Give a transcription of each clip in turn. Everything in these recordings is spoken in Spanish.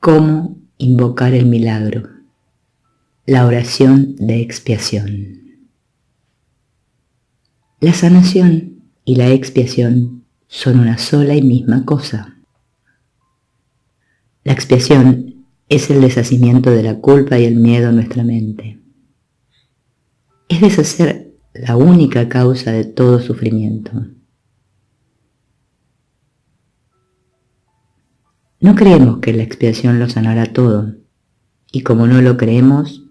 ¿Cómo invocar el milagro? La oración de expiación. La sanación y la expiación son una sola y misma cosa. La expiación es el deshacimiento de la culpa y el miedo en nuestra mente. Es deshacer la única causa de todo sufrimiento. No creemos que la expiación lo sanará todo, y como no lo creemos,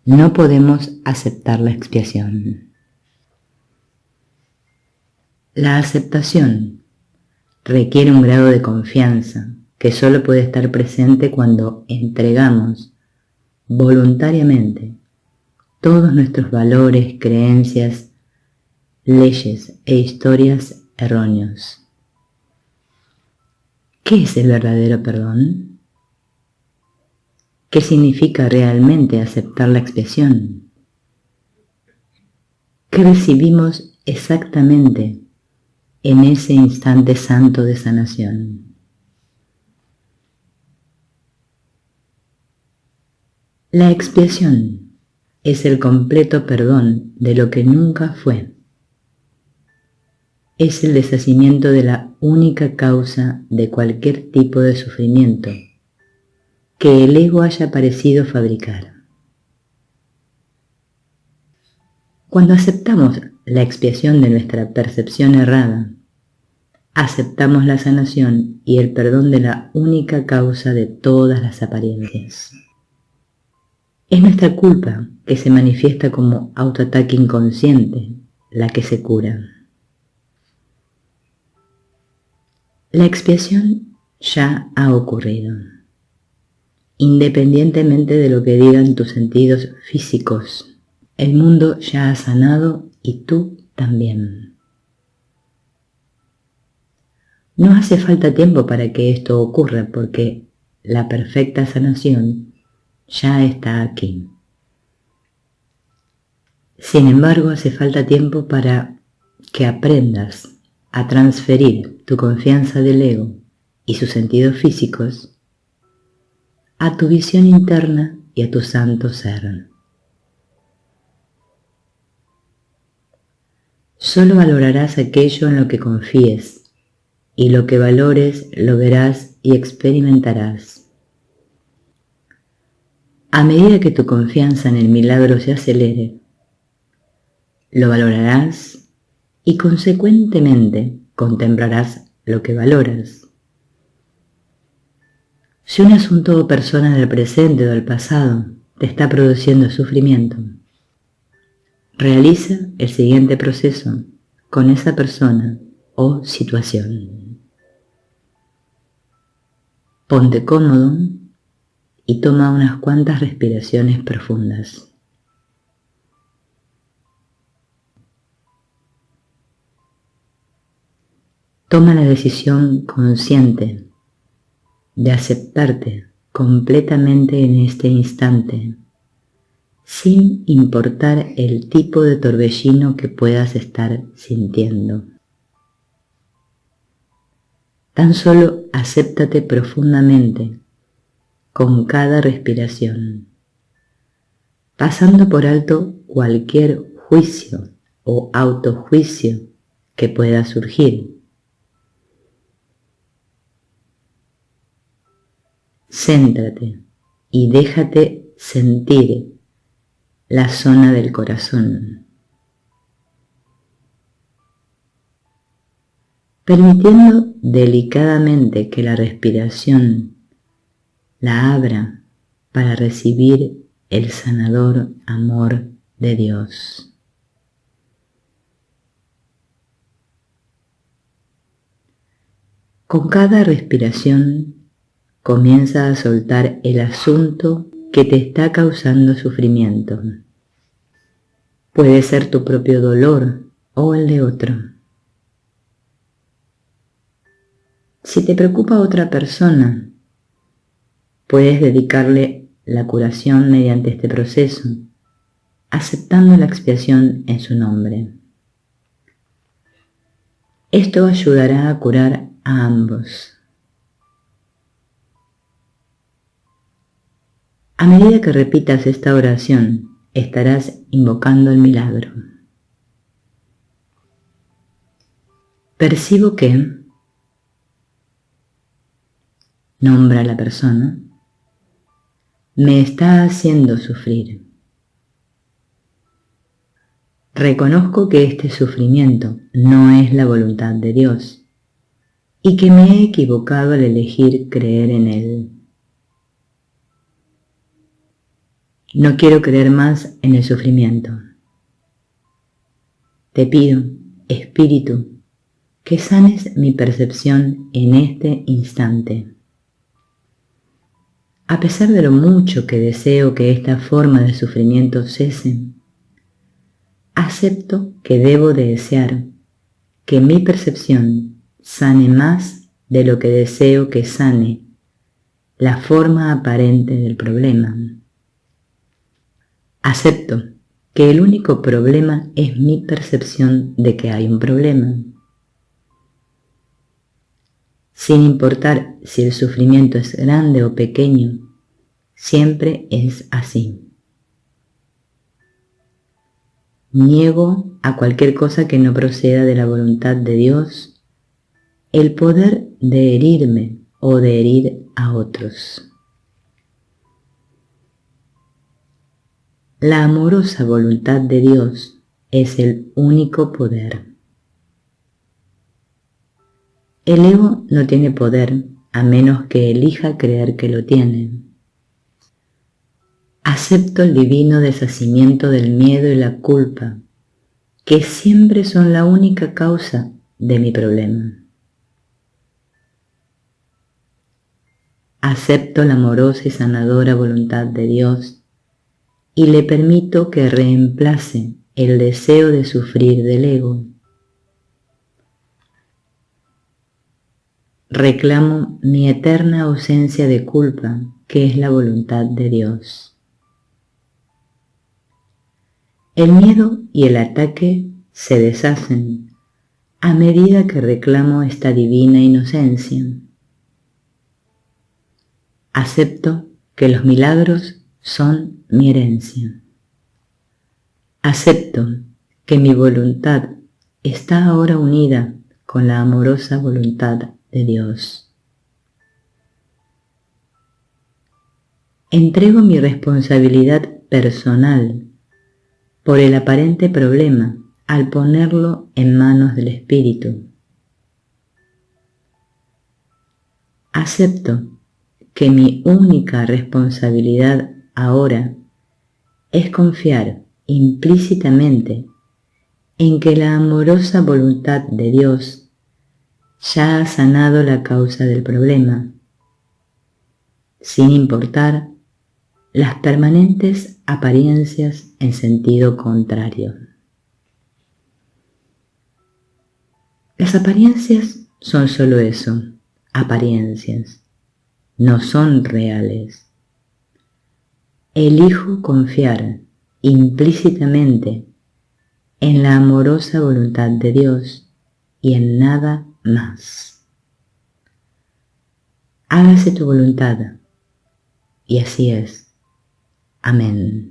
no podemos aceptar la expiación. La aceptación requiere un grado de confianza que solo puede estar presente cuando entregamos voluntariamente todos nuestros valores, creencias, leyes e historias erróneos. ¿Qué es el verdadero perdón? ¿Qué significa realmente aceptar la expiación? ¿Qué recibimos exactamente en ese instante santo de sanación? La expiación es el completo perdón de lo que nunca fue. Es el deshacimiento de la única causa de cualquier tipo de sufrimiento que el ego haya parecido fabricar. Cuando aceptamos la expiación de nuestra percepción errada, aceptamos la sanación y el perdón de la única causa de todas las apariencias. Es nuestra culpa que se manifiesta como autoataque inconsciente la que se cura. La expiación ya ha ocurrido, independientemente de lo que digan tus sentidos físicos. El mundo ya ha sanado y tú también. No hace falta tiempo para que esto ocurra porque la perfecta sanación ya está aquí. Sin embargo, hace falta tiempo para que aprendas a transferir tu confianza del ego y sus sentidos físicos a tu visión interna y a tu santo ser. Solo valorarás aquello en lo que confíes, y lo que valores lo verás y experimentarás. A medida que tu confianza en el milagro se acelere, lo valorarás y consecuentemente contemplarás lo que valoras. Si un asunto o persona del presente o del pasado te está produciendo sufrimiento, realiza el siguiente proceso con esa persona o situación. Ponte cómodo y toma unas cuantas respiraciones profundas. Toma la decisión consciente de aceptarte completamente en este instante, sin importar el tipo de torbellino que puedas estar sintiendo. Tan solo acéptate profundamente con cada respiración, pasando por alto cualquier juicio o autojuicio que pueda surgir. Céntrate y déjate sentir la zona del corazón, permitiendo delicadamente que la respiración la abra para recibir el sanador amor de Dios. Con cada respiración comienza a soltar el asunto que te está causando sufrimiento. Puede ser tu propio dolor o el de otro. Si te preocupa otra persona, puedes dedicarle la curación mediante este proceso, aceptando la expiación en su nombre. Esto ayudará a curar a ambos. A medida que repitas esta oración, estarás invocando el milagro. Percibo que nombra a la persona, me está haciendo sufrir. Reconozco que este sufrimiento no es la voluntad de Dios y que me he equivocado al elegir creer en Él. No quiero creer más en el sufrimiento. Te pido, Espíritu, que sanes mi percepción en este instante. A pesar de lo mucho que deseo que esta forma de sufrimiento cese, acepto que debo de desear que mi percepción sane más de lo que deseo que sane la forma aparente del problema. Acepto que el único problema es mi percepción de que hay un problema. Sin importar si el sufrimiento es grande o pequeño, siempre es así. Niego a cualquier cosa que no proceda de la voluntad de Dios el poder de herirme o de herir a otros. La amorosa voluntad de Dios es el único poder. El ego no tiene poder a menos que elija creer que lo tiene. Acepto el divino deshacimiento del miedo y la culpa, que siempre son la única causa de mi problema. Acepto la amorosa y sanadora voluntad de Dios y le permito que reemplace el deseo de sufrir del ego. Reclamo mi eterna ausencia de culpa, que es la voluntad de Dios. El miedo y el ataque se deshacen a medida que reclamo esta divina inocencia. Acepto que los milagros son mi herencia. Acepto que mi voluntad está ahora unida con la amorosa voluntad de Dios. Entrego mi responsabilidad personal por el aparente problema al ponerlo en manos del Espíritu. Acepto que mi única responsabilidad ahora es confiar implícitamente en que la amorosa voluntad de Dios ya ha sanado la causa del problema, sin importar las permanentes apariencias en sentido contrario. Las apariencias son solo eso, apariencias, no son reales. Elijo confiar implícitamente en la amorosa voluntad de Dios y en nada más. Hágase tu voluntad, y así es. Amén.